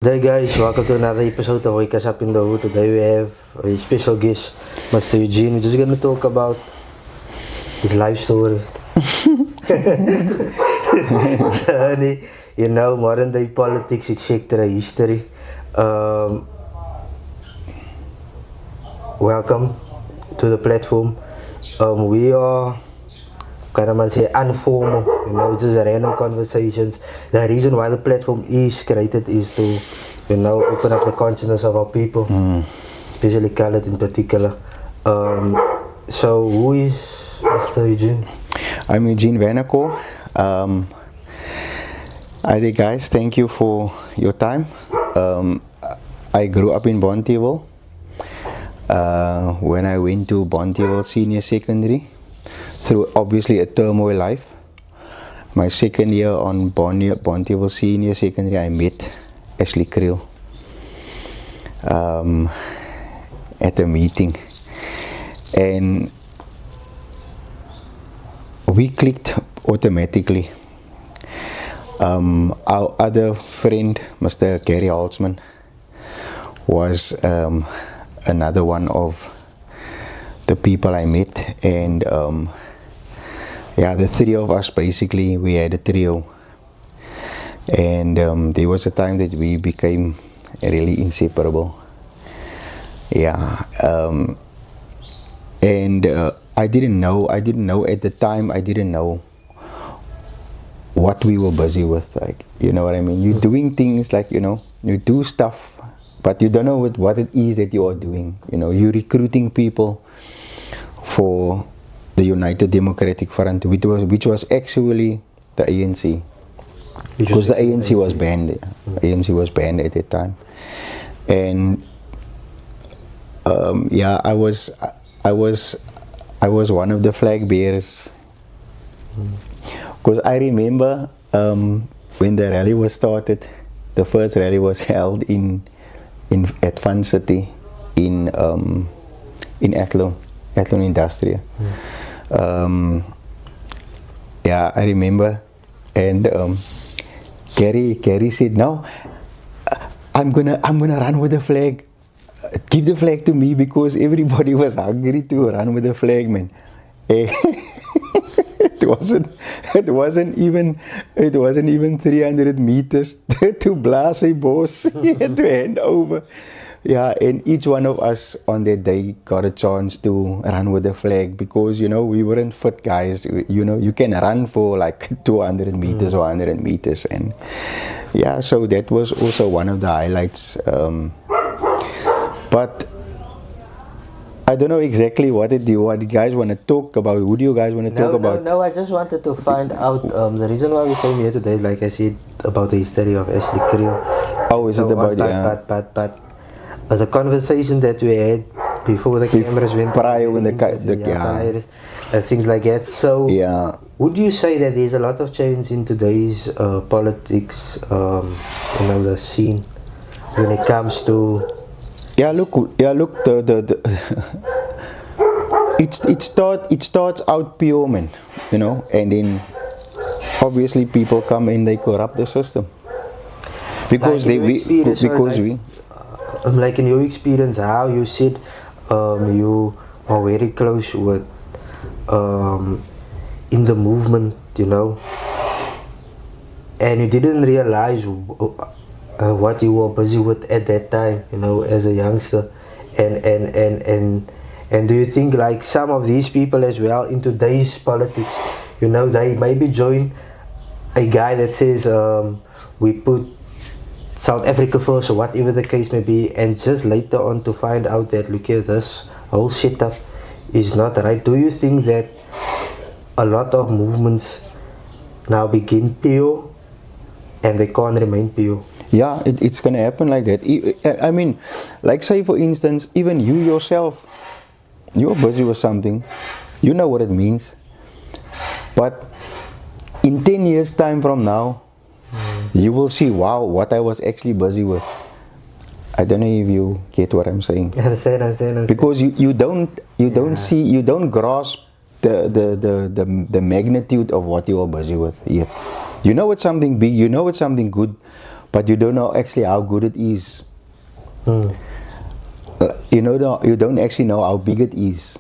Hey guys, welcome to another episode of Wake Us Up in the Hood. Today we have a special guest, Mr. Eugene. He's just gonna talk about his life story. Journey, modern day politics, etc. history. Welcome to the platform. We are kind of say informal, just random conversations. The reason why the platform is created is to, open up the consciousness of our people, especially colored in particular. So who is Mr. Eugene? I'm EugenVanacore. Hi guys, thank you for your time. I grew up in Bonteheuwel. When I went to Bonteheuwel Senior Secondary, through obviously a turmoil life, my second year on Bonteheuwel Senior Secondary, I met ASHLEYKRIEL at a meeting, and we clicked automatically. Our other friend, Mr. Gary Holtzman, was another one of the people I met, and the three of us, basically we had a trio, and there was a time that we became really inseparable. And I didn't know at the time, I didn't know what we were busy with, like, you know what I mean? You're doing things like, you do stuff, but you don't know what it is that you are doing. You're recruiting people for the United Democratic Front, which was actually the ANC, because the ANC was banned. The ANC was banned at that time, and I was one of the flag bearers, because I remember when the rally was started. The first rally was held at Fun City in Athlone Industrial. I remember, and Gary said, "No, I'm gonna run with the flag. Give the flag to me," because everybody was hungry to run with the flag, man. It wasn't even 300 meters to Blase Bos. He had to hand over. And each one of us on that day got a chance to run with the flag, because we weren't fit guys. You can run for like 200 meters or 100 meters, and so that was also one of the highlights. But I don't know exactly what you guys want to talk about. Who do you guys want to talk about? No, I just wanted to find out the reason why we came here today, like I said, about the history of ASHLEYKRIEL. Oh, is it about But the conversation that we had before the cameras went prior when things like that. So would you say that there's a lot of change in today's politics, the scene, when it comes to look, it starts out pure, man, and then obviously people come in, they corrupt the system, because like in your experience, how you said you are very close with in the movement, and you didn't realize what you were busy with at that time, as a youngster, and do you think like some of these people as well in today's politics, they maybe join a guy that says we put South Africa first, or whatever the case may be, and just later on to find out that, look at this whole setup is not right? Do you think that a lot of movements now begin pure and they can't remain pure? Yeah, it's gonna happen like that. I mean, like, say for instance, even you yourself, you're busy with something, you know what it means, but in 10 years time from now, you will see, wow, what I was actually busy with. I don't know if you get what I'm saying. I understand. Because you don't see, you don't grasp the magnitude of what you are busy with yet. You know it's something big, you know it's something good, but you don't know actually how good it is. Mm. You don't actually know how big it is.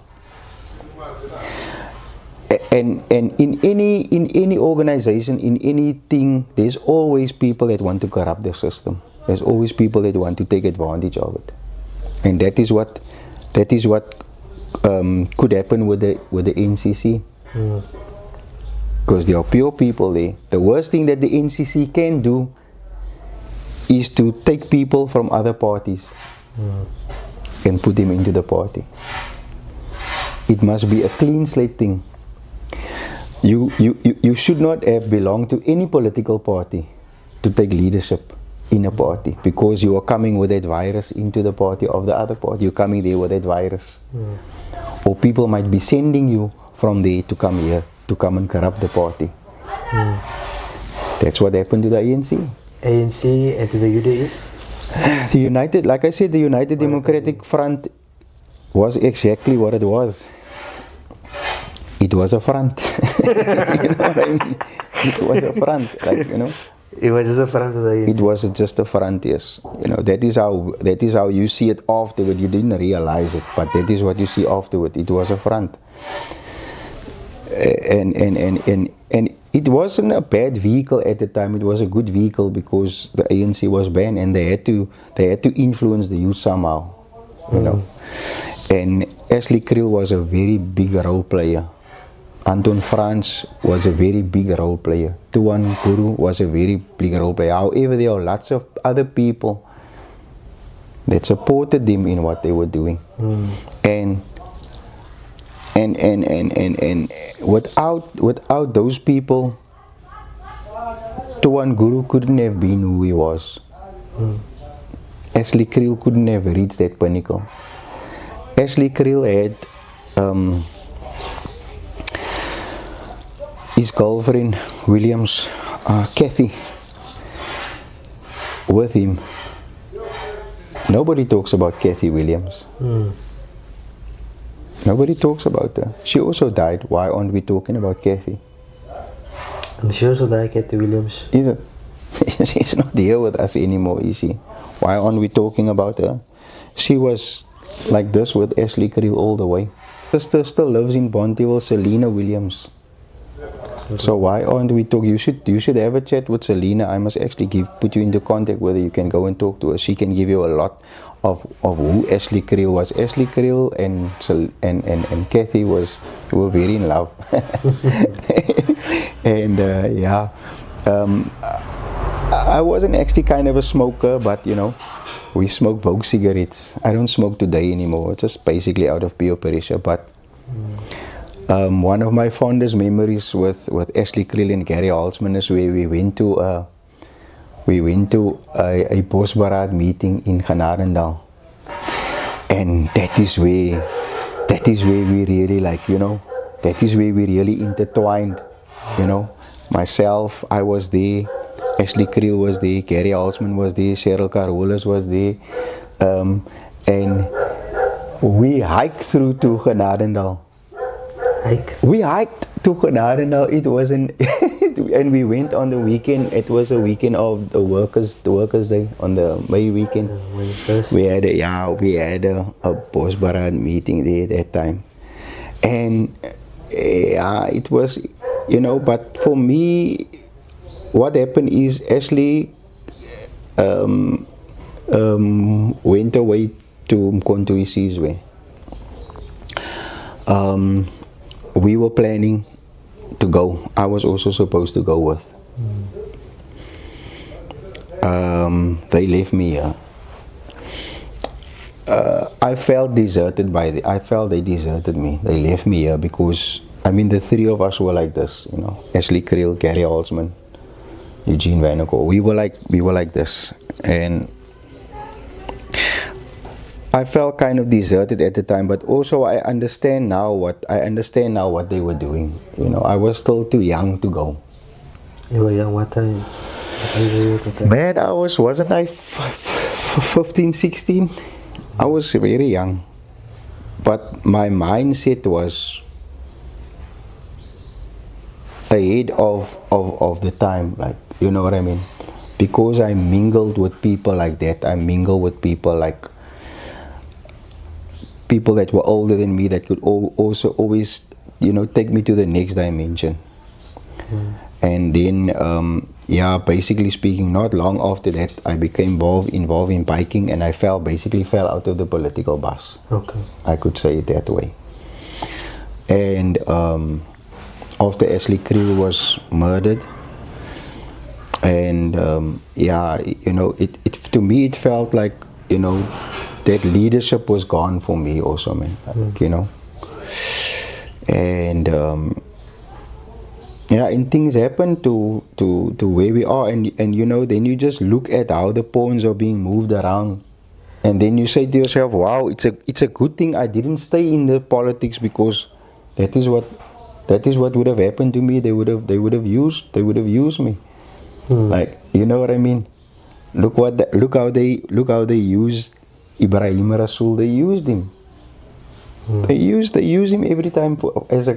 And in any organization, in anything, there's always people that want to corrupt the system. There's always people that want to take advantage of it, and that is what could happen with the NCC. Because there are pure people there. The worst thing that the NCC can do is to take people from other parties and put them into the party. It must be a clean slate thing. You should not have belonged to any political party to take leadership in a party, because you are coming with that virus into the party of the other party. You're coming there with that virus. Or people might be sending you from there to come here to come and corrupt the party. That's what happened to the ANC. ANC and to the UDF? The United, like I said, the United Democratic Front was exactly what it was. It was a front. You know what I mean? It was a front, like, you know. It was just a front of the ANC. It was just a front, yes. You know, that is how you see it afterward. You didn't realize it, but that is what you see afterward. It was a front. And it wasn't a bad vehicle at the time. It was a good vehicle because the ANC was banned, and they had to influence the youth somehow, you know. And ASHLEYKRIEL was a very big role player. Anton Franz was a very big role player. Tuan Guru was a very big role player. However, there are lots of other people that supported them in what they were doing. And without those people, Tuan Guru couldn't have been who he was. ASHLEYKRIEL couldn't have reached that pinnacle. ASHLEYKRIEL had his girlfriend Williams, Kathy, with him. Nobody talks about Kathy Williams. Nobody talks about her. She also died. Why aren't we talking about Kathy? She also died, Kathy Williams. Is it? She's not here with us anymore, is she? Why aren't we talking about her? She was like this with ASHLEYKRIEL all the way. Sister still lives in Bonteheuwel, Selena Williams. So why aren't we talking? You should have a chat with Selena. I must actually put you into contact with her. You can go and talk to her. She can give you a lot of who ASHLEYKRIEL was. ASHLEYKRIEL and Kathy were very in love. And yeah, I wasn't actually kind of a smoker, but you know, we smoke Vogue cigarettes. I don't smoke today anymore, just basically out of peer pressure. But one of my fondest memories with ASHLEYKRIEL and Gary Halsman is where we went to a Bosberaad meeting in Genadendal, and that is where we really, like, you know, that is where we really intertwined. You know, myself, I was there, ASHLEYKRIEL was there, Gary Halsman was there, Cheryl Carolus was there, and we hiked through to Genadendal. We hiked to Genadendal. It wasn't, and we went on the weekend. It was a weekend of the workers' day, on the May weekend. We had a Bosberaad meeting there that time, and yeah, it was, you know. But for me, what happened is ASHLEY went away to Mkhonto Isizwe. We were planning to go. I was also supposed to go with. They left me here. I felt deserted I felt they deserted me. They left me here because, I mean, the three of us were like this, you know. ASHLEYKRIEL, Gary Halsman, EugenVanacore. We were like this, and I felt kind of deserted at the time, but also I understand now what they were doing. You know, I was still too young to go. You were young. What time? Man, wasn't I 15, 16? I was very young, but my mindset was ahead of the time, like, you know what I mean? because I mingled with people like that. I mingled with people like people that were older than me that could also always, you know, take me to the next dimension. And then, yeah, basically speaking, not long after that, I became involved in biking, and I basically fell out of the political bus. Okay. I could say it that way. And after ASHLEYKRIEL was murdered, and yeah, you know, it to me it felt like, you know, that leadership was gone for me also, man. Like, you know, and yeah, and things happen to where we are, and you know, then you just look at how the pawns are being moved around, and then you say to yourself, wow, it's a good thing I didn't stay in the politics, because that is what would have happened to me. They would have used me. Like, you know what I mean? Look how they used Ibrahim Rasool. They used him. They use him every time as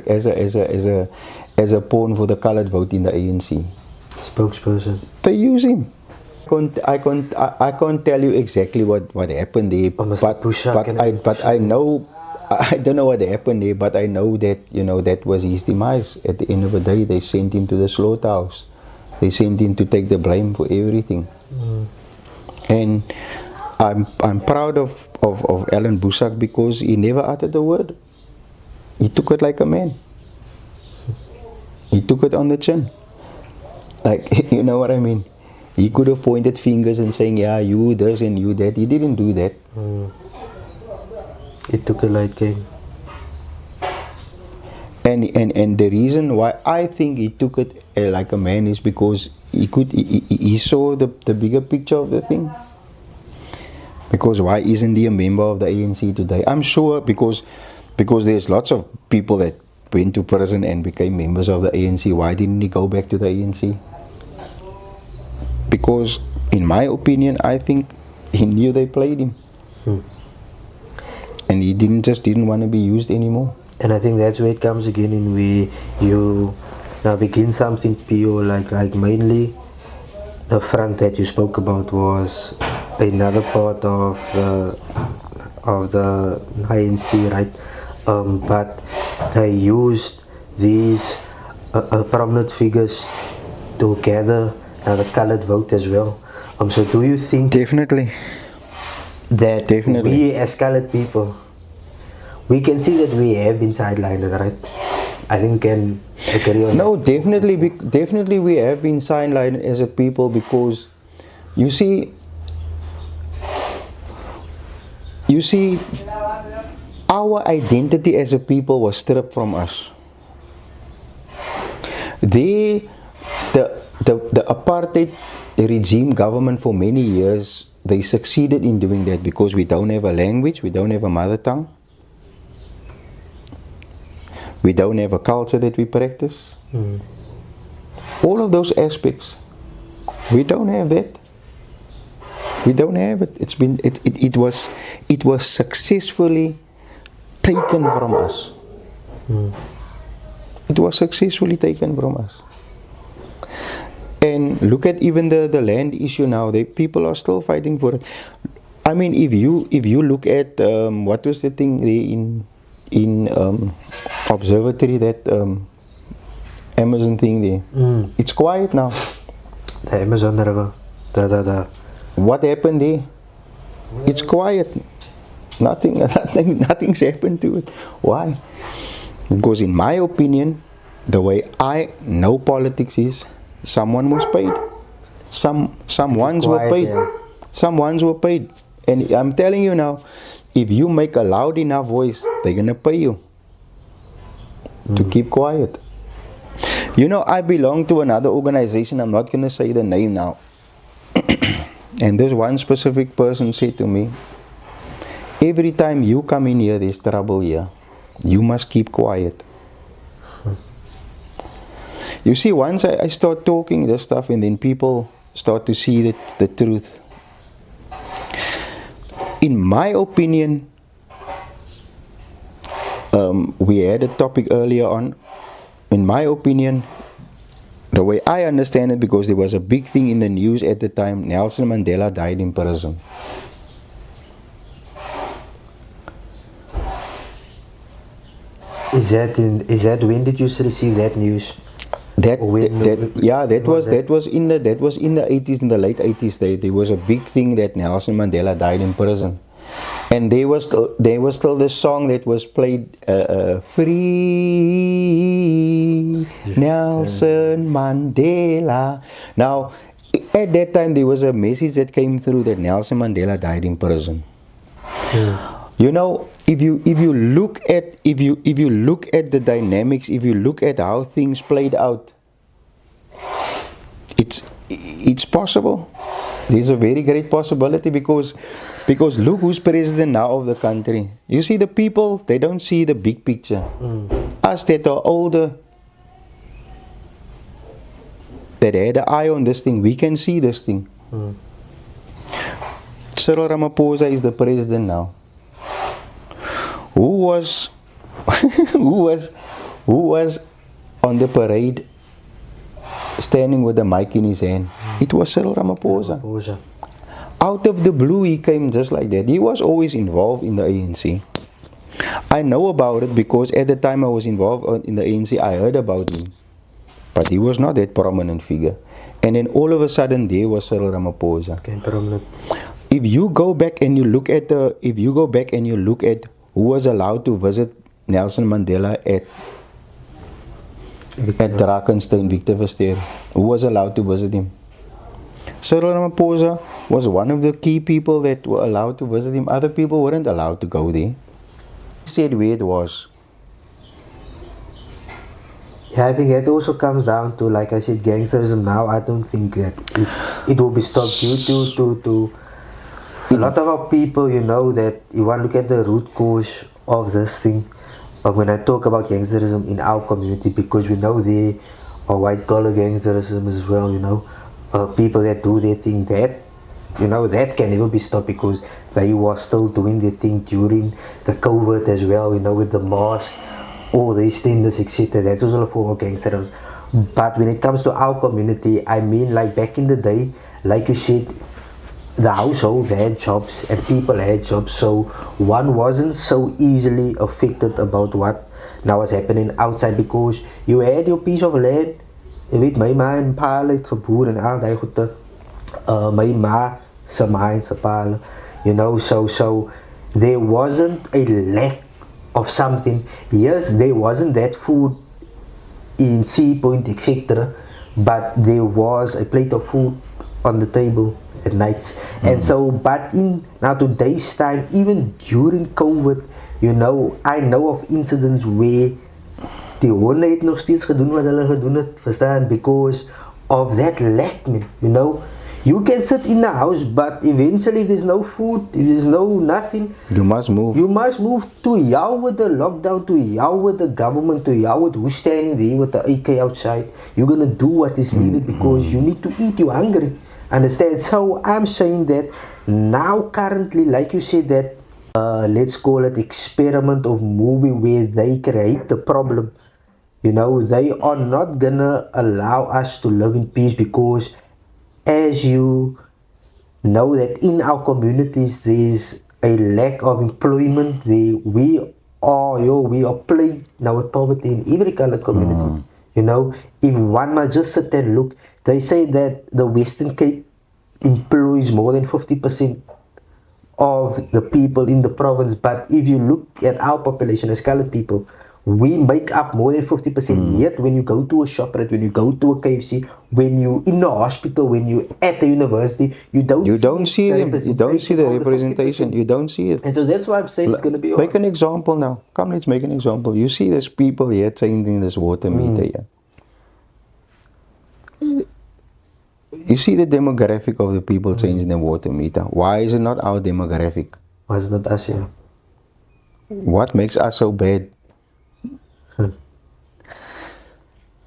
a pawn for the colored vote in the ANC. Spokesperson. They use him. I can't tell you exactly what happened there, but I know, I don't know what happened there, but I know that, you know, that was his demise. At the end of the day, they sent him to the slaughterhouse. They sent him to take the blame for everything. And I'm proud of Alan Boesak, because he never uttered a word. He took it like a man. He took it on the chin. Like, you know what I mean? He could have pointed fingers and saying, yeah, you this and you that. He didn't do that. He took a light game. And the reason why I think he took it like a man is because he saw the bigger picture of the thing. Because why isn't he a member of the ANC today? I'm sure because there's lots of people that went to prison and became members of the ANC. Why didn't he go back to the ANC? Because, in my opinion, I think he knew they played him. And he didn't want to be used anymore. And I think that's where it comes again in where you now begin something pure, like mainly the front that you spoke about was another part of the INC, right? But they used these prominent figures to gather the colored vote as well. So do you think definitely that we as colored people, we can see that we have been sidelined, right? I think can agree on no, that. definitely we have been sidelined as a people, because you see our identity as a people was stripped from us. The apartheid regime government for many years, they succeeded in doing that, because we don't have a language, we don't have a mother tongue, we don't have a culture that we practice. All of those aspects, we don't have that. We don't have it. It was successfully taken from us. It was successfully taken from us. And look at even the land issue now. People are still fighting for it. I mean, if you look at what was the thing there in observatory, that Amazon thing there. It's quiet now. The Amazon River. What happened there? It's quiet. Nothing's happened to it. Why? Because in my opinion, the way I know politics is, someone was paid. Some ones were paid. Yeah. Some ones were paid. And I'm telling you now, if you make a loud enough voice, they're gonna pay you to keep quiet. You know, I belong to another organization. I'm not gonna say the name now. And this one specific person said to me, every time you come in here, there's trouble here. You must keep quiet. You see, once I start talking this stuff, and then people start to see the truth. In my opinion, we had a topic earlier on. In my opinion, The way I understand it, because there was a big thing in the news at the time, Nelson Mandela died in prison. Is that when did you receive that news? That was in the 80s, in the late 80s. There was a big thing that Nelson Mandela died in prison, and there was still the song that was played, "Free Nelson Mandela." Now, at that time, there was a message that came through that Nelson Mandela died in prison. You know, if you look at the dynamics, if you look at how things played out, it's possible. There's a very great possibility, because look who's president now of the country. You see, the people, they don't see the big picture. Us that are older, that had an eye on this thing, we can see this thing. Cyril Ramaphosa is the president now. Who was on the parade standing with the mic in his hand? It was Cyril Ramaphosa. Out of the blue, he came just like that. He was always involved in the ANC. I know about it because at the time I was involved in the ANC, I heard about him. But he was not that prominent figure. And then all of a sudden, there was Cyril Ramaphosa. If you go back and you look at who was allowed to visit Nelson Mandela at Drakensberg, Victor Verster, who was allowed to visit him? Cyril Ramaphosa was one of the key people that were allowed to visit him. Other people weren't allowed to go there. He said where it was. Yeah, I think that also comes down to, like I said, gangsterism now. I don't think that it will be stopped due to a lot of our people, you know, that you want to look at the root cause of this thing. But when I talk about gangsterism in our community, because we know there are white collar gangsterism as well, you know, people that do their thing, that, you know, that can never be stopped, because they were still doing their thing during the COVID as well, you know, with the mask, all these standards, etc. That's also a form of gangsterism. But when it comes to our community, I mean, like back in the day, like you said, the households had jobs and people had jobs, so one wasn't so easily affected about what now was happening outside, because you had your piece of land. Jy weet, my ma en pa het geboer en al die goede, my ma se ma en se pa, you know, so there wasn't a lack of something. Yes, there wasn't that food in Sea Point, etc., but there was a plate of food on the table at nights. And so, but in now today's time, even during COVID, you know, I know of incidents where die honde het nog steeds gedoen wat hulle gedoen het, verstaan, because of that lack, man, you know. You can sit in the house, but eventually if there's no food, if there's no nothing, you must move. You must move to hell with the lockdown, to hell with the government, to hell with who's standing there with the AK outside. You're gonna do what is needed because you need to eat, you're hungry. Understand? So I'm saying that now currently, like you said, that let's call it experiment of movie where they create the problem. You know, they are not gonna allow us to live in peace, because as you know that in our communities there's a lack of employment. We are plagued now with poverty in every color community. You know, if one must just sit and look, they say that the Western Cape employs more than 50% of the people in the province, but if you look at our population as colored people, we make up more than 50%. Yet when you go to a ShopRite, when you go to a KFC, when you in a hospital, when you at the university, you don't see them. You don't see the representation. You don't see it. And so that's why I'm saying it's going to be. Make an example now. Come, let's make an example. You see there's people here changing this water meter here. You see the demographic of the people changing the water meter. Why is it not our demographic? Why is it not us here? What makes us so bad?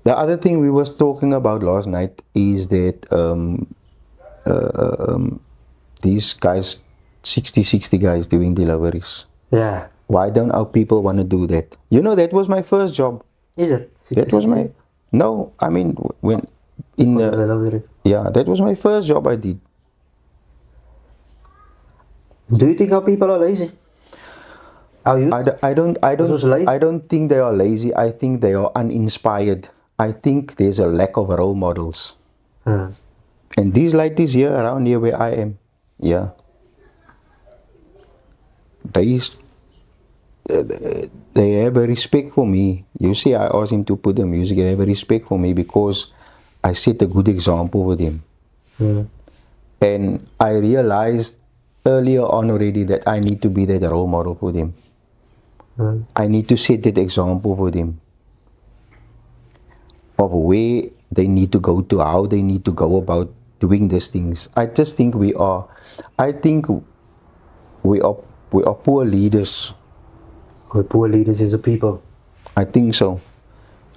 The other thing we was talking about last night is that these guys, 60 guys doing deliveries. Yeah. Why don't our people want to do that? You know, that was my first job. Is it? 60, that was my... No, I mean, when in For the delivery. yeah, that was my first job I did. Do you think our people are lazy? Our youth? I don't think they are lazy. I think they are uninspired. I think there's a lack of role models. And these ladies here around here where I am, yeah, they they have a respect for me. You see, I asked him to put the music. They have a respect for me because I set a good example with him. And I realized earlier on already that I need to be that role model for them. I need to set that example for them of where they need to go to, how they need to go about doing these things. I just think I think we are poor leaders. We're poor leaders as a people. I think so.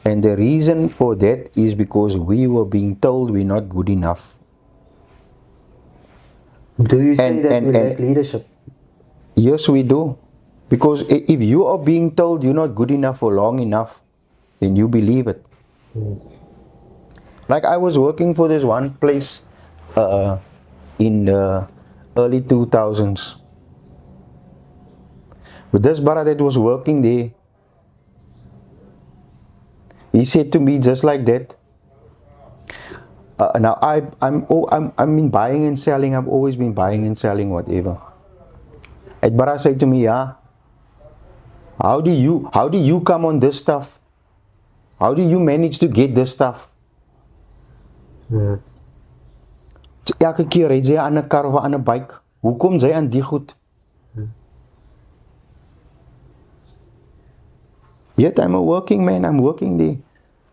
And the reason for that is because we were being told we're not good enough. Do you say that we lack leadership? Yes, we do. Because if you are being told you're not good enough for long enough, then you believe it. Like I was working for this one place in the early 2000s. But this brother that was working there, he said to me just like that. Now I'm been buying and selling. I've always been buying and selling whatever. And brother said to me, yeah, how do you come on this stuff? How do you manage to get this stuff? Elke keer ry jy aan 'n kar of aan 'n bike. Hoekom jy aan die goed? Yet I'm a working man, I'm working there.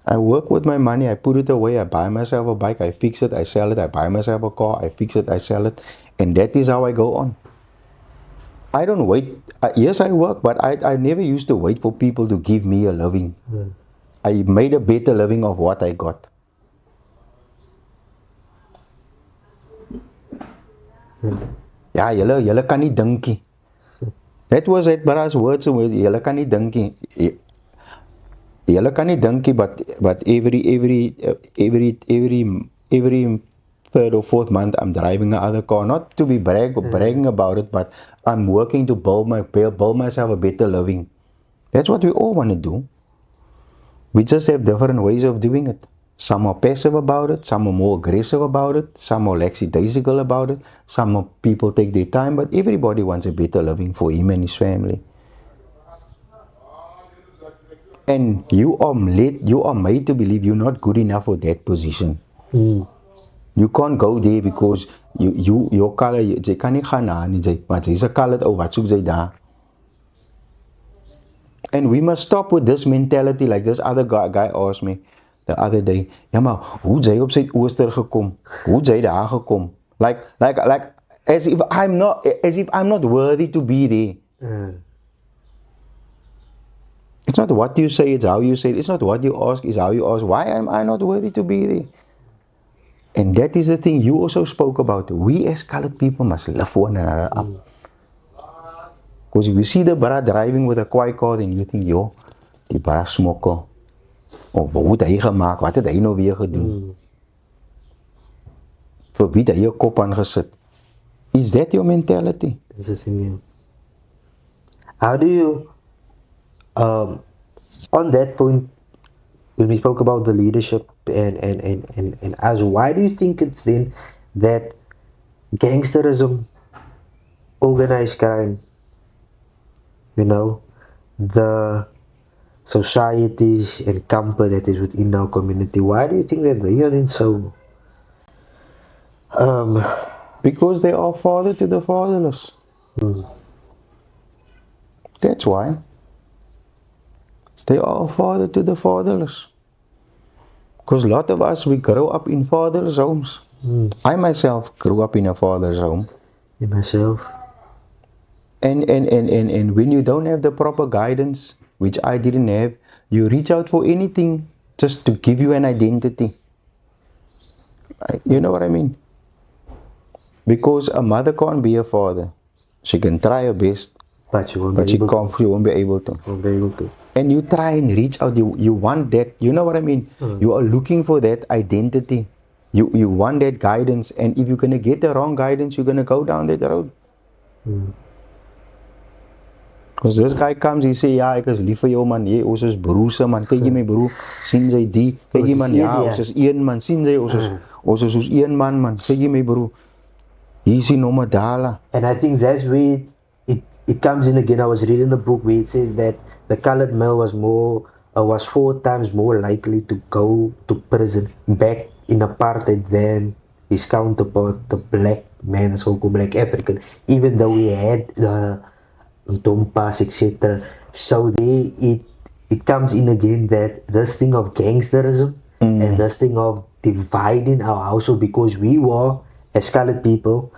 I work with my money, I put it away, I buy myself a bike, I fix it, I sell it, I buy myself a car, I fix it, I sell it. And that is how I go on. I don't wait. Yes, I work, but I never used to wait for people to give me a living. I made a better living of what I got. Ja, julle kan nie dinkie. That was it, but as words, julle kan nie dinkie. Julle kan nie dinkie, but every third or fourth month I'm driving another car, not to be bragging about it, but I'm working to build myself a better living. That's what we all want to do. We just have different ways of doing it. Some are passive about it, some are more aggressive about it, some are lackadaisical about it, some people take their time, but everybody wants a better living for him and his family. And you are made to believe you're not good enough for that position. You can't go there because your color, jy kan nie gaan na nie, maar jy's 'n colored ou, wat soek jy daar? And we must stop with this mentality. Like this other guy asked me the other day, ja maar, hoe jy op Suidooster gekom? Hoe jy daar gekom? Like as if I'm not worthy to be there. It's not what you say, it's how you say it. It's not what you ask, it's how you ask. Why am I not worthy to be there? And that is the thing you also spoke about. We as colored people must lift one another up. Because if you see the bara driving with a quiet car, then you think, yo, die bara smokker. Of wat het hy gemaakt? Wat het hy nou weer gedoen? Vir wie het hy 'n kop aangesit? Is that your mentality? That's the thing. How do you, on that point, when we spoke about the leadership and as why do you think it's then that gangsterism, organized crime, the society and comfort that is within our community, why do you think that they are then so because they are father to the fatherless. That's why. They are a father to the fatherless. Because a lot of us, we grow up in fatherless homes. I myself grew up in a father's home. In myself. And when you don't have the proper guidance, which I didn't have, you reach out for anything just to give you an identity. You know what I mean? Because a mother can't be a father. She can try her best, but she won't be able to. And you try and reach out, you want that, you know what I mean? You are looking for that identity. You want that guidance, and if you're gonna get the wrong guidance, you're gonna go down that road. Because this guy comes, he say, ja, ek is lief vir jou man, jy, ons is broers man, kyk jy my broer, sien jy die, kyk jy man, ja, ons is een man, sien jy, ons is soos een man, kyk jy my broer, hier is die nommer dala. And I think that's where it comes in again. I was reading the book where it says that the colored male was 4 times more likely to go to prison back in apartheid than his counterpart, the black man, so-called black African, even though we had the Tompas, etc. So there it comes in again that this thing of gangsterism and this thing of dividing our household, because we were, as colored people,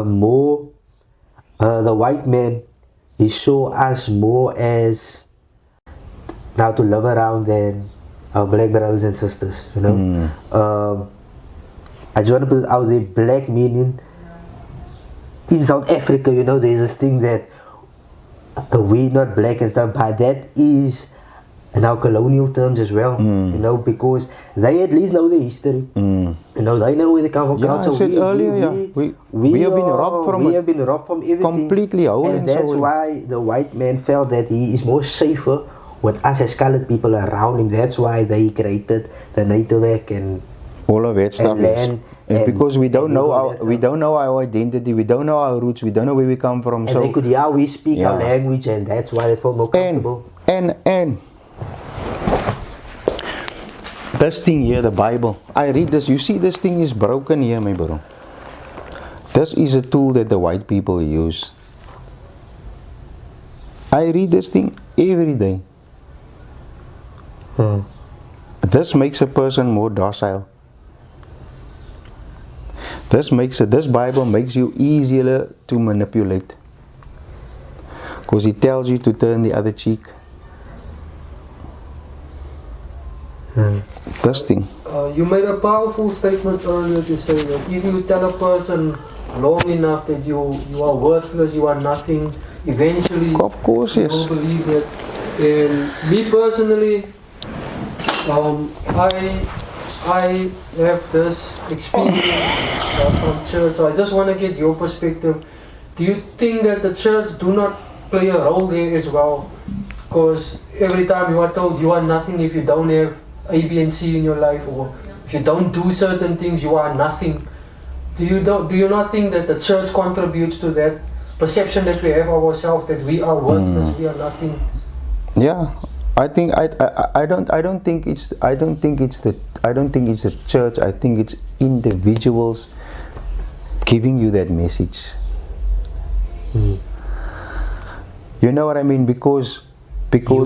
more the white man, he saw us more as now to love around than our black brothers and sisters, you know. I just want to put it out there, black meaning in South Africa, you know, there's this thing that we not black and stuff, but that is in our colonial terms as well, you know, because they at least know the history, you know, they know where they come from. Yeah, I said earlier, we have been robbed from we have been robbed from everything, completely, and that's why the white man felt that he is more safer with us as colored people around him. That's why they created the Native Act and all of that stuff. And because we don't know our identity, we don't know our roots, we don't know where we come from. And so they could hear we speak our language, and that's why they feel more comfortable. And this thing here, the Bible, I read this, you see this thing is broken here, my bro. This is a tool that the white people use. I read this thing every day. This makes a person more docile. This Bible makes you easier to manipulate, because it tells you to turn the other cheek. This thing. You made a powerful statement earlier to say that if you tell a person long enough that you are worthless, you are nothing, eventually of course, yes, will believe it. And me personally, I have this experience from church, so I just want to get your perspective. Do you think that the church do not play a role there as well? Because every time you are told you are nothing if you don't have A, B and C in your life, or if you don't do certain things, you are nothing. Do you not think that the church contributes to that perception that we have of ourselves, that we are worthless, we are nothing? Yeah, I don't think it's the church. I think it's individuals giving you that message. You know what I mean? Because you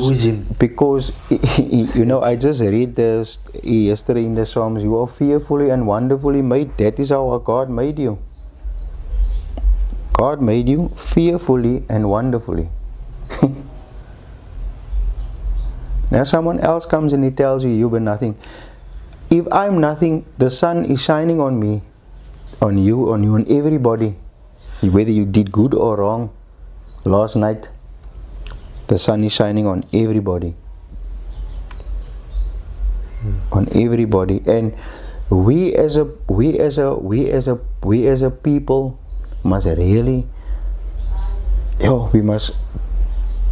know, I just read this yesterday in the Psalms. You are fearfully and wonderfully made. That is how God made you. God made you fearfully and wonderfully. Now someone else comes and he tells you you were nothing. If I'm nothing, the sun is shining on me, on you, on everybody. Whether you did good or wrong last night, the sun is shining on everybody. On everybody. And we as a people must really, we must,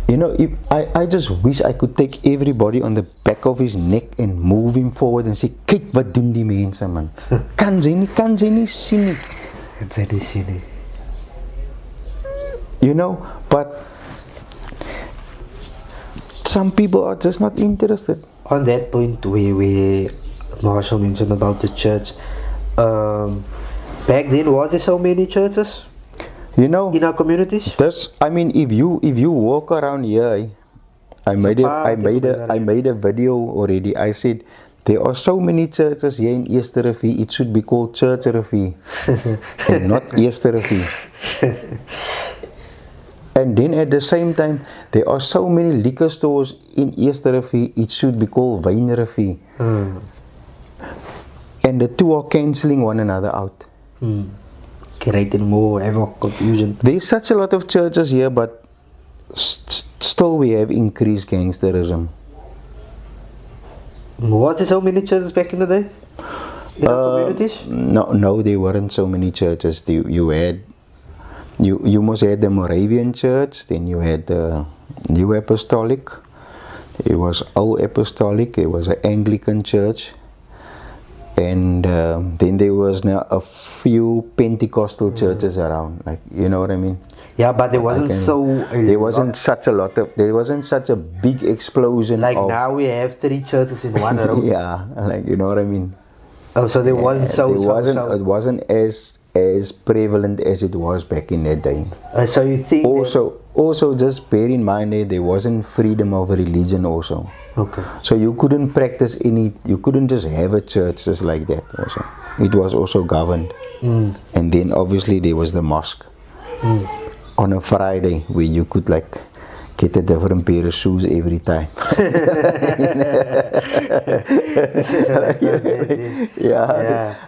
you know, if I just wish I could take everybody on the back of his neck and move him forward and say, kyk wat doen die mense man. Kan jy nie sien nie. You know, but some people are just not interested. On that point where Marshall mentioned about the church, back then was there so many churches? You know, in our communities? I mean, if you walk around here, I made a video already. I said there are so many churches here in Gangsterism. It should be called Church Rivier and not Gangsterism. And then at the same time, there are so many liquor stores in Gangsterism. It should be called Wine Rivier. And the two are cancelling one another out. Creating more havoc, confusion. There's such a lot of churches here, but still we have increased gangsterism. Was there so many churches back in the day? in our communities? No, there weren't so many churches. You must had the Moravian Church, then you had the New Apostolic, it was Old Apostolic, it was an Anglican Church, and then there was now a few Pentecostal churches around, like, you know what I mean? Yeah, but there wasn't there wasn't such a big explosion. Like now we have 3 churches in one row. Yeah, like, you know what I mean? Oh, so there wasn't it wasn't as prevalent as it was back in that day. So you think also just bear in mind that there wasn't freedom of religion also. Okay. So you couldn't practice you couldn't just have a church just like that also. It was also governed. And then obviously there was the mosque. On a Friday where you could like get a different pair of shoes every time.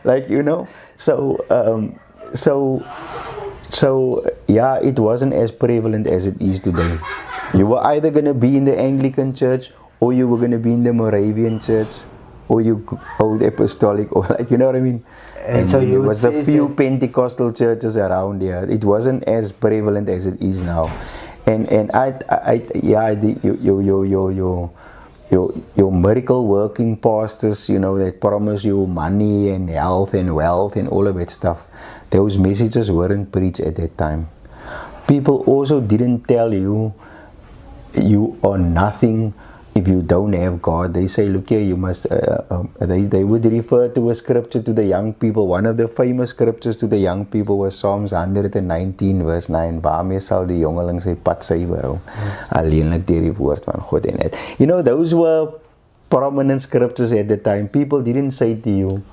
Like, you know, so yeah, it wasn't as prevalent as it is today. You were either going to be in the Anglican Church, or you were going to be in the Moravian Church, or you Old Apostolic, or like, you know what I mean? And so there was a few Pentecostal churches around here. It wasn't as prevalent as it is now. And your miracle working pastors, you know, that promise you money and health and wealth and all of that stuff, those messages weren't preached at that time. People also didn't tell you are nothing if you don't have God. They say, look here, you must, they would refer to a scripture to the young people. One of the famous scriptures to the young people was Psalms 119 verse 9. Waarmee sal die jongeling sy pad suiwer hou? Alleenlik deur die woord van God en het. You know, those were prominent scriptures at the time. People didn't say to you,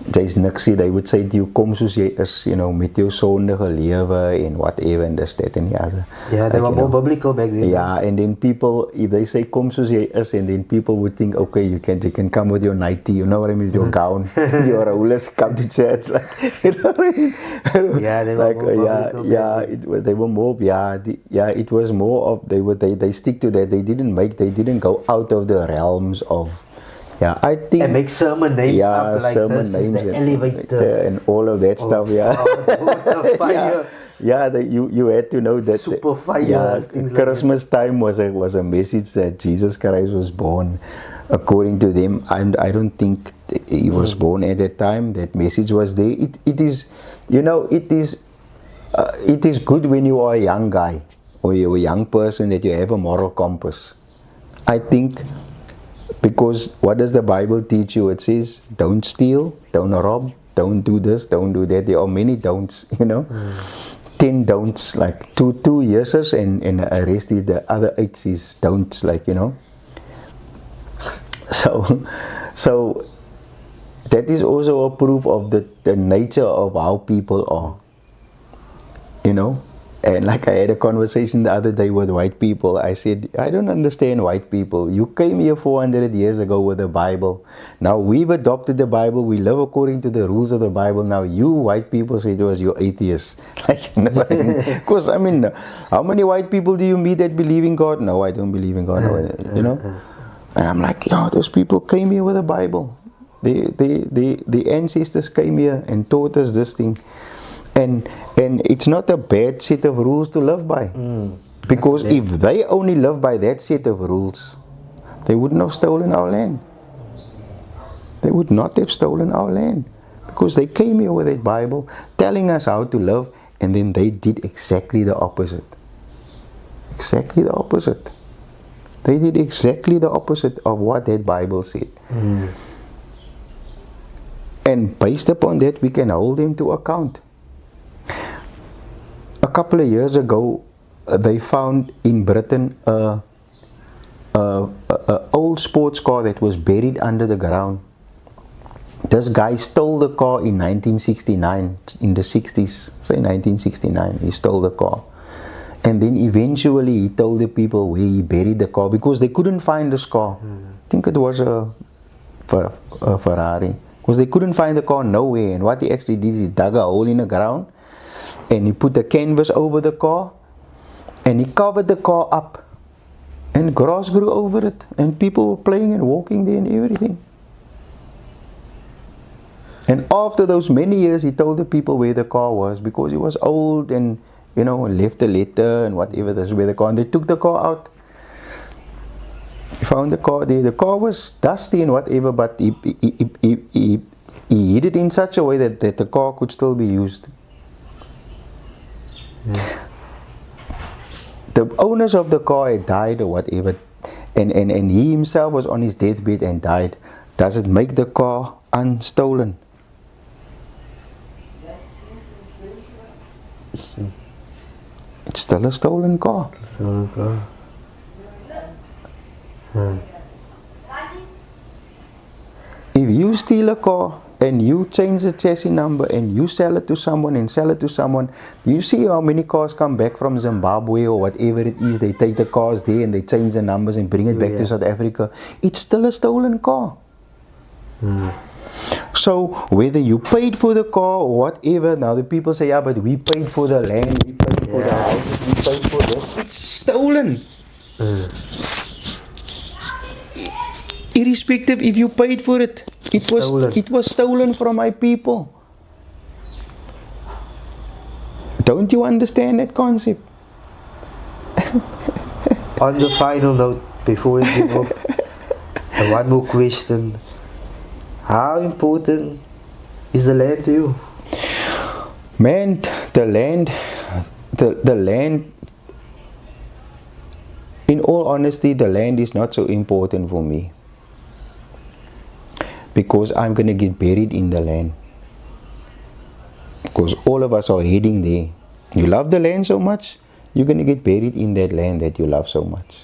jy's niksie. They would say to you, kom soos jy is, you know, met jou sondige lewe en whatever and this, that and the other. Yeah, they were more biblical back then. Yeah, and then people, if they say kom soos jy is, and then people would think, okay, you can come with your nightie, you know what I mean, your gown, your rollers, come to church, like, you know what I mean? Yeah, they were like, more biblical. They were more, it was more of, they stick to that. They didn't go out of the realms of, yeah, I think, and make sermon names up like sermon this names is the elevator and all of that stuff. Yeah, the fire. You had to know that Super fire. Yeah, Christmas time was a message that Jesus Christ was born. According to them, I don't think he was born at that time. That message was there. It is, you know, it is good when you are a young guy or you're a young person that you have a moral compass. I think. Because what does the Bible teach you? It says, don't steal, don't rob, don't do this, don't do that. There are many don'ts, you know. 10 don'ts, like two yeses and arrested. The other 8 is don'ts, like, you know. So that is also a proof of the nature of how people are, you know. And like I had a conversation the other day with white people. I said, I don't understand white people. You came here 400 years ago with the Bible. Now we've adopted the Bible. We live according to the rules of the Bible. Now you white people say to us, you're atheists. Like, you know what I mean? Because, I mean, how many white people do you meet that believe in God? No, I don't believe in God. No, you know? And I'm like, those people came here with the Bible. The ancestors came here and taught us this thing. And it's not a bad set of rules to live by. Because if they only live by that set of rules, they wouldn't have stolen our land. They would not have stolen our land. Because they came here with that Bible telling us how to live, and then they did exactly the opposite. Exactly the opposite. They did exactly the opposite of what that Bible said. And based upon that, we can hold them to account. A couple of years ago, they found in Britain a old sports car that was buried under the ground. This guy stole the car in 1969, in the 60s, say 1969, he stole the car. And then eventually he told the people where he buried the car because they couldn't find this car. I think it was a Ferrari. Because they couldn't find the car nowhere. And what he actually did is he dug a hole in the ground and he put a canvas over the car and he covered the car up. And grass grew over it. And people were playing and walking there and everything. And after those many years, he told the people where the car was, because he was old and, you know, left a letter and whatever, that's where the car, and they took the car out. He found the car there. The car was dusty and whatever, but he hid it in such a way that the car could still be used. Yeah. The owners of the car had died or whatever, and he himself was on his deathbed and died. Does it make the car unstolen? It's still a stolen car. Stolen car. If you steal a car and you change the chassis number and you sell it to someone and sell it to someone, you see how many cars come back from Zimbabwe or whatever it is. They take the cars there and they change the numbers and bring it back to South Africa. It's still a stolen car. So whether you paid for the car or whatever, now the people say, yeah, but we paid for the land, we paid for the houses, we paid for this. It's stolen. Irrespective if you paid for it, it was stolen from my people. Don't you understand that concept? On the final note, before we give up, one more question. How important is the land to you? Man, the land, in all honesty, the land is not so important for me. Because I'm going to get buried in the land. Because all of us are heading there. You love the land so much, you're going to get buried in that land that you love so much.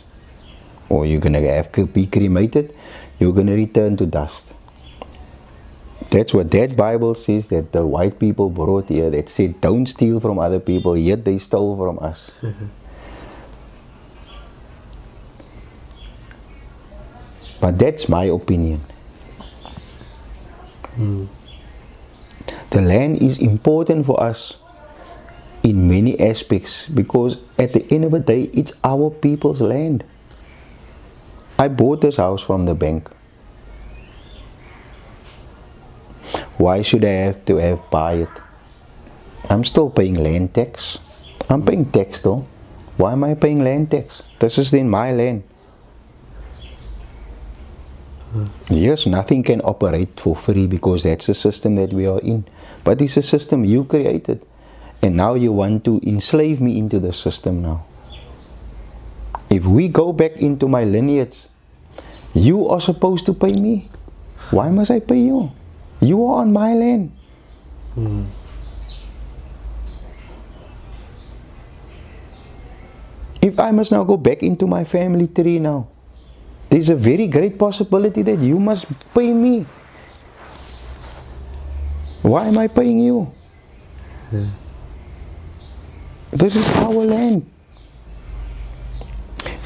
Or you're going to have to be cremated, you're going to return to dust. That's what that Bible says that the white people brought here, that said don't steal from other people, yet they stole from us. But that's my opinion. The land is important for us in many aspects, because at the end of the day, it's our people's land. I bought this house from the bank. Why should I have to buy it? I'm still paying land tax. I'm paying tax though. Why am I paying land tax? This is in my land. Yes, nothing can operate for free because that's the system that we are in. But it's a system you created. And now you want to enslave me into the system now. If we go back into my lineage, you are supposed to pay me. Why must I pay you? You are on my land. If I must now go back into my family tree now, there's a very great possibility that you must pay me. Why am I paying you? This is our land.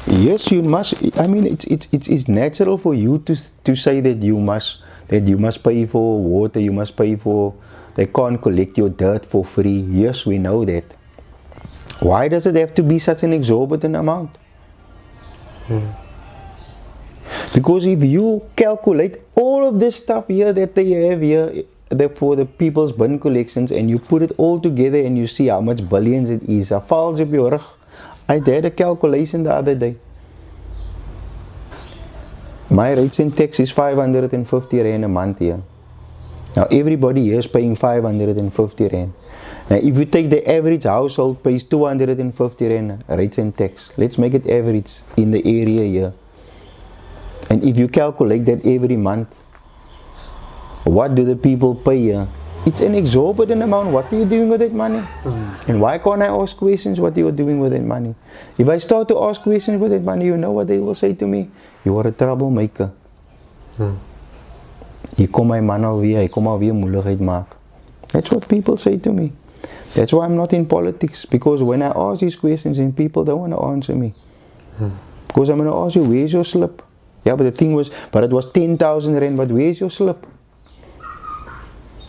Yes, you must. I mean, it's natural for you to say that you must pay for water. You must pay for. They can't collect your dirt for free. Yes, we know that. Why does it have to be such an exorbitant amount? Because if you calculate all of this stuff here that they have here for the people's bin collections, and you put it all together and you see how much billions it is, falls op your rug. I did a calculation the other day. My rates in tax is 550 Rand a month here. Now everybody here is paying 550 Rand. Now if you take the average household pays 250 Rand rates and tax. Let's make it average in the area here. And if you calculate that every month, what do the people pay here? It's an exorbitant amount. What are you doing with that money? And why can't I ask questions what you are doing with that money? If I start to ask questions with that money, you know what they will say to me? You are a troublemaker. Hier kom my man alweer, hy kom alweer moeilikheid maak. That's what people say to me. That's why I'm not in politics, because when I ask these questions and people don't want to answer me. Because I'm going to ask you, where's your slip? Yeah, but the thing was, but it was 10,000 Rand, but where's your slip?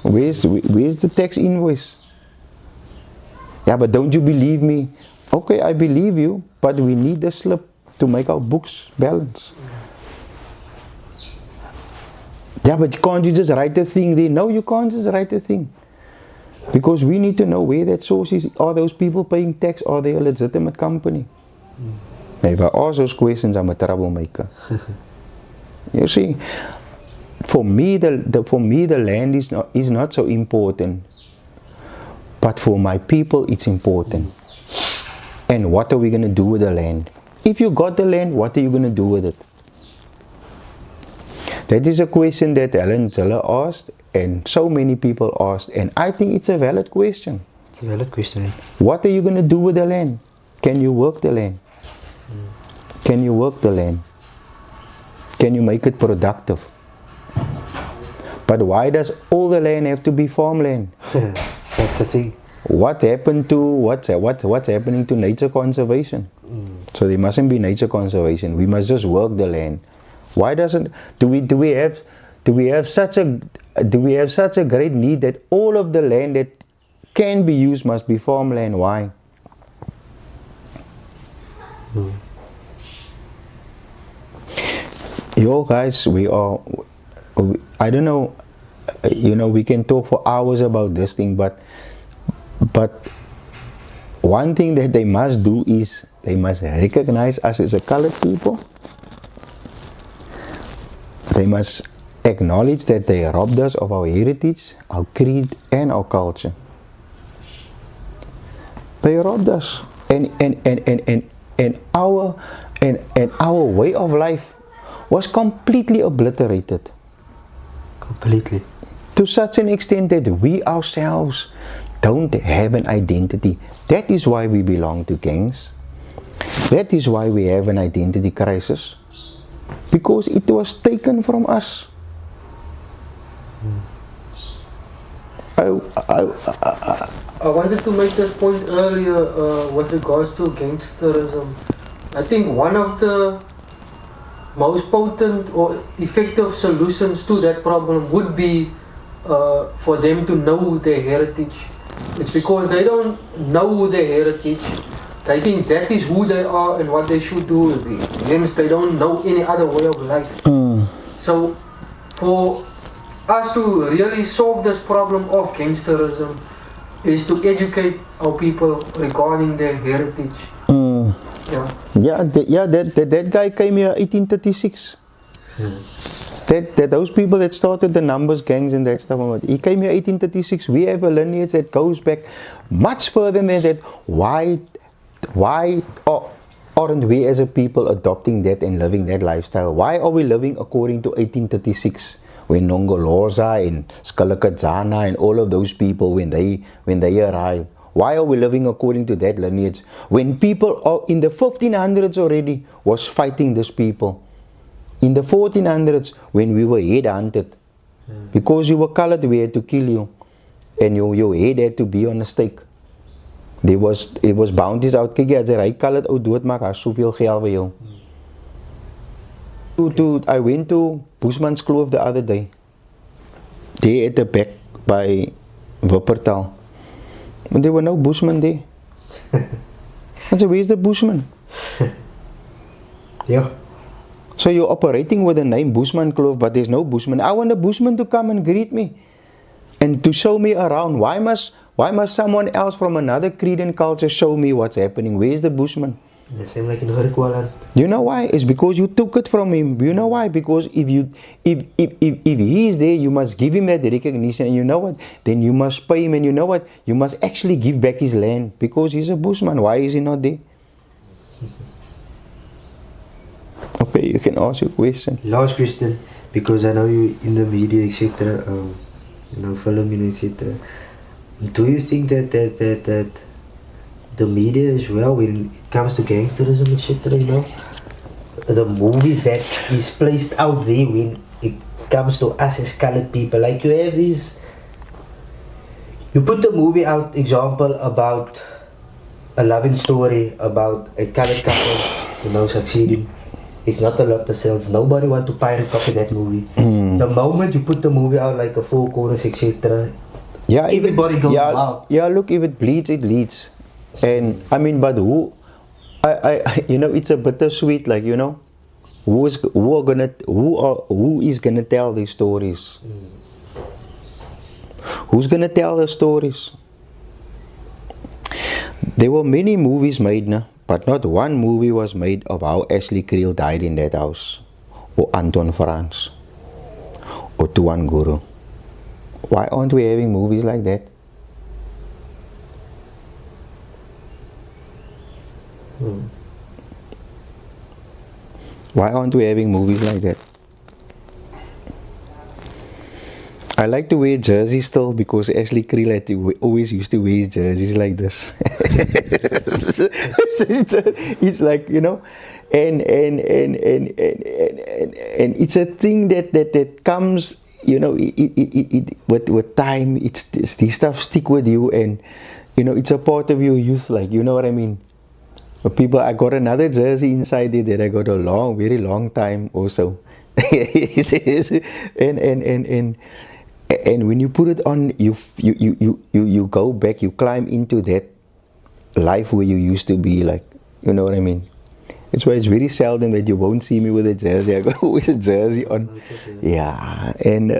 Where's the tax invoice? Yeah, but don't you believe me? Okay, I believe you, but we need the slip to make our books balance. Yeah, but can't you just write a thing there? No, you can't just write a thing. Because we need to know where that source is. Are those people paying tax? Are they a legitimate company? If I ask those questions, I'm a troublemaker. You see, for me the land is not so important. But for my people, it's important. And what are we going to do with the land? If you got the land, what are you going to do with it? That is a question that Helen Ziller asked, and so many people asked, and I think it's a valid question. It's a valid question. What are you going to do with the land? Can you work the land? Can you work the land? Can you make it productive? But why does all the land have to be farmland? That's the thing. What happened to what's happening to nature conservation? So there mustn't be nature conservation. We must just work the land. Why doesn't do we have such a great need that all of the land that can be used must be farmland? Why? Yo guys, I don't know, we can talk for hours about this thing, but one thing that they must do is they must recognize us as a colored people. They must acknowledge that they robbed us of our heritage, our creed, and our culture. They robbed us, and our way of life was completely obliterated. Completely. To such an extent that we ourselves don't have an identity. That is why we belong to gangs. That is why we have an identity crisis. Because it was taken from us. I wanted to make this point earlier with regards to gangsterism. I think one of the most potent or effective solutions to that problem would be for them to know their heritage. It's because they don't know their heritage. They think that is who they are and what they should do. Hence, they don't know any other way of life. So, for us to really solve this problem of gangsterism is to educate our people regarding their heritage. That guy came here 1836. Those people that started the numbers gangs and that stuff, he came here 1836. We have a lineage that goes back much further than that. Why aren't we as a people adopting that and living that lifestyle? Why are we living according to 1836? When Nongoloza and Skalakadzana and all of those people, when they arrived, why are we living according to that lineage? When people are in the 1500s already was fighting these people. In the 1400s, when we were head-hunted, because you were colored, we had to kill you, and your head had to be on a stake. It was bounties out. Kyk, as jy colored ou doodmaak, daar's soveel geld vir jou. I went to Bushman's Kloof the other day. There at the back by Wuppertal. And there were no Bushmen there. I said, where's the Bushman? Yeah. So you're operating with the name Bushman Kloof, but there's no Bushman. I want a Bushman to come and greet me and to show me around. Why must someone else from another creed and culture show me what's happening? Where's the Bushman? The same like in Harikwaland. You know why? It's because you took it from him. You know why? Because if he is there, you must give him that recognition. And you know what? Then you must pay him. And you know what? You must actually give back his land because he's a Bushman. Why is he not there? Okay, you can ask your question. Last question, because I know you in the media, etc. Filming, etc. Do you think that the media as well, when it comes to gangsterism, etc., the movies that is placed out there when it comes to us as colored people, like you have these, you put the movie out, example, about a loving story about a colored couple, succeeding. It's not a lot of sales. Nobody want to pirate copy that movie. The moment you put the movie out like a Four Corners, etc., everybody goes wild. Yeah, look, if it bleeds, it leads. And I mean, but who? It's a bittersweet, who is gonna tell these stories? Who's gonna tell the stories? There were many movies made, nah, but not one movie was made of how ASHLEYKRIEL died in that house, or Anton Franz, or Tuan Guru. Why aren't we having movies like that? Why aren't we having movies like that? I like to wear jerseys still because ASHLEYKRIEL always used to wear his jerseys like this. It's like, you know, and it's a thing that comes, you know, with time. It's these stuff stick with you, and you know, it's a part of your youth, like, you know what I mean. But people, I got another jersey inside there that I got a very long time also. And when you put it on, you go back, you climb into that life where you used to be, like, you know what I mean. That's why it's very seldom that you won't see me with a jersey. I go with a jersey on. Yeah, and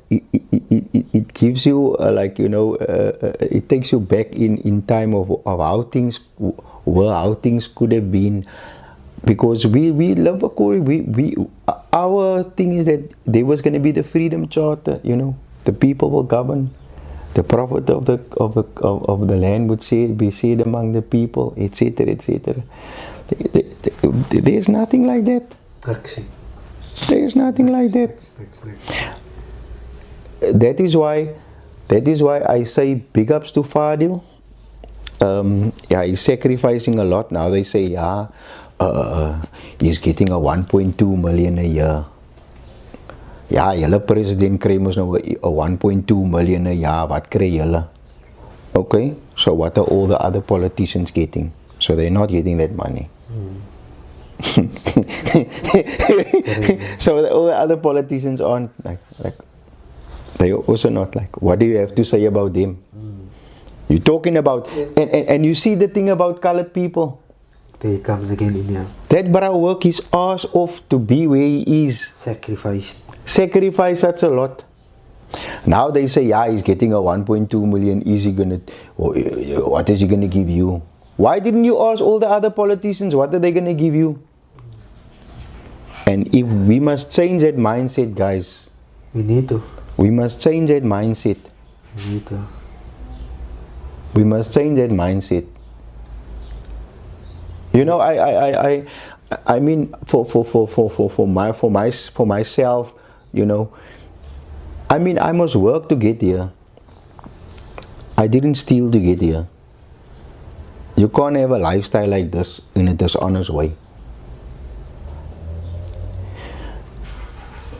it gives you like, you know, it takes you back in time of how things were, how things could have been. Because we love our thing is that there was going to be the freedom charter, you know, the people will govern, the profit of the land would be shared among the people, etc., etc. There's nothing like that. There's nothing like that. That is why I say big ups to Fadil. Yeah, he's sacrificing a lot now. They say, yeah, he's getting a 1.2 million a year. Ja, julle president kry mos nou a 1.2 million a jaar. Wat kry julle? Okay, so what are all the other politicians getting? So they're not getting that money. So all the other politicians aren't like they also not like. What do you have to say about them? You're talking about, and you see the thing about colored people. There it comes again in here. That bra work his ass off to be where he is. Sacrifice such a lot. Now they say, yeah, he's getting a 1.2 million. Is he gonna, what is he gonna give you? Why didn't you ask all the other politicians what are they gonna give you? And if we must change that mindset, guys. We need to. We must change that mindset. We need to. We must change that mindset. You know, I mean, for myself, you know, I mean, I must work to get here. I didn't steal to get here. You can't have a lifestyle like this in a dishonest way.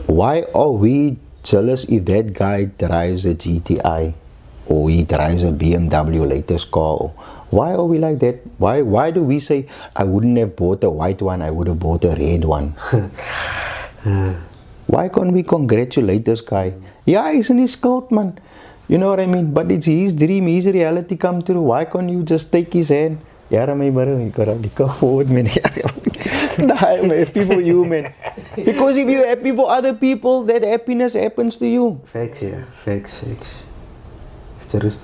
Why are we jealous if that guy drives a GTI or he drives a BMW latest car? Why are we like that? Why do we say, I wouldn't have bought a white one, I would have bought a red one? Why can't we congratulate this guy? Yeah, he's in his cult, man. You know what I mean? But it's his dream, his reality come true. Why can't you just take his hand? Yeah, my brother, you gotta forward, man. I'm happy for you, man. Because if you're happy for other people, that happiness happens to you. Facts, yeah. Facts. It's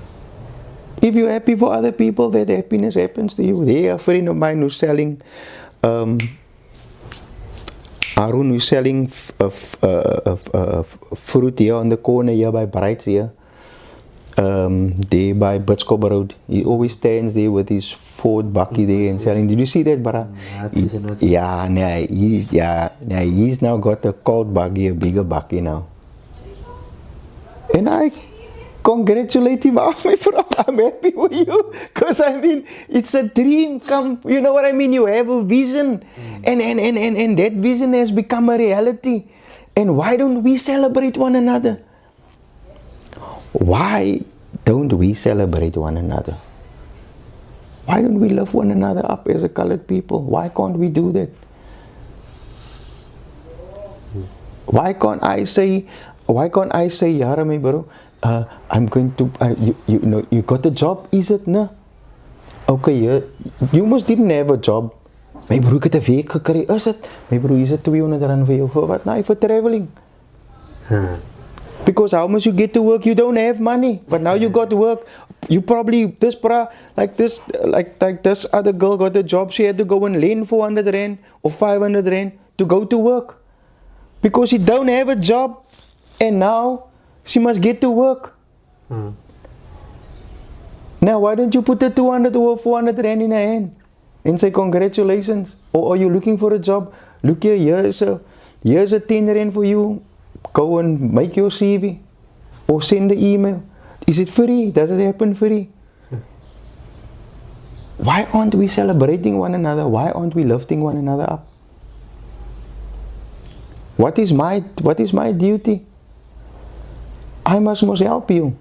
if you're happy for other people, that happiness happens to you. There's a friend of mine who's selling, Arun, who's selling fruit here on the corner here by Brights here. There by Butskop Road. He always stands there with his Ford bakkie there and selling. Did you see that, Bara? He's now got a cold bakkie, a bigger bakkie now. And I congratulate him. I'm happy with you. Because I mean, it's a dream come, you know what I mean? You have a vision. And that vision has become a reality. And why don't we celebrate one another? Why don't we celebrate one another? Why don't we lift one another up as a colored people? Why can't we do that? Why can't I say, Yara, my bro, I'm going to, you know, you got a job, is it? No. Okay, you must didn't have a job. My broer het 'n week gekry. Is dit? My broer, is dit R200 vir jou vir wat? Nee, for traveling. Because how much you get to work, you don't have money. But now you got to work. You probably this other girl got a job. She had to go and lend R400 or R500 to go to work. Because she don't have a job and now she must get to work. Now why don't you put the 200 or 400 rand in her hand and say congratulations? Or are you looking for a job? Look here, here's a 10 rand for you. Go and make your CV or send the email. Is it free? Does it happen free? Why aren't we celebrating one another? Why aren't we lifting one another up? What is my duty? I must help you.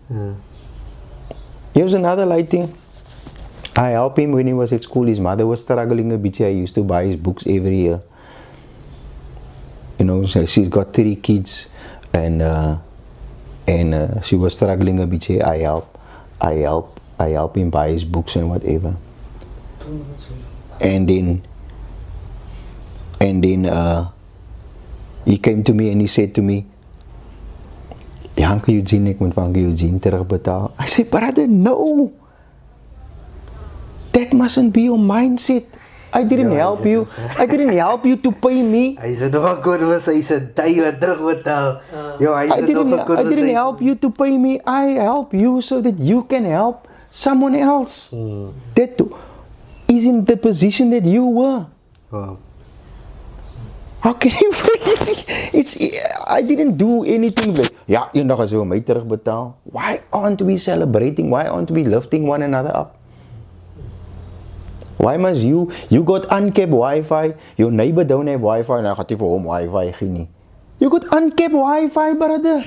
Here's another light thing. I helped him when he was at school. His mother was struggling a bit. I used to buy his books every year. You know, she's got 3 kids, and she was struggling a bit. I help him buy his books and whatever. And then he came to me and he said to me, "Ja, Uncle Eugene, ek moet van Uncle Eugene terugbetaal." I said, "Brother, no. That mustn't be your mindset. I didn't help you. I didn't help you to pay me. Hy sê nog 'n konversy, hy sê jy wat terugbetaal. I didn't help you to pay me. I help you so that you can help someone else that is in the position that you were." Wow. How can you I didn't do anything like, ja, eendag as jy my terugbetaal. Why aren't we celebrating? Why aren't we lifting one another up? Why must you got uncapped Wi-Fi, your neighbor don't have Wi-Fi, en hy gaan nie vir hom Wi-Fi gee nie. You got uncapped Wi-Fi, brother.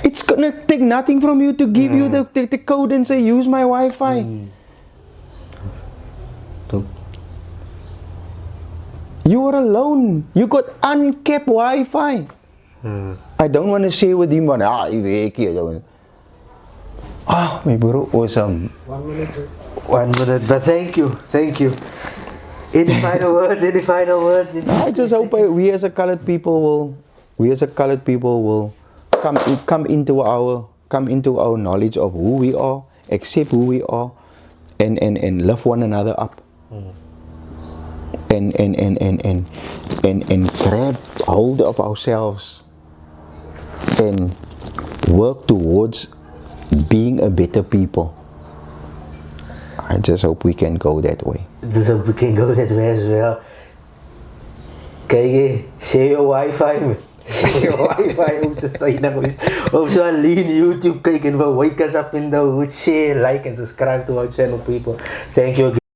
It's gonna take nothing from you to give you the code and say, use my Wi-Fi. You are alone. You got uncapped Wi-Fi. I don't want to share with him, but you werk hier. Ah, my bro, awesome. 1 minute. 1 minute, but thank you. Any final words? I just hope we as a colored people will come into our knowledge of who we are, accept who we are, and love one another up. And grab hold of ourselves and work towards being a better people. I just hope we can go that way. Just hope we can go that way as well. Kijk, share your Wi-Fi, man. Share your Wi-Fi. Op zo'n lean YouTube kijken, we wake us up in the hood. Share, like and subscribe to our channel, people. Thank you again.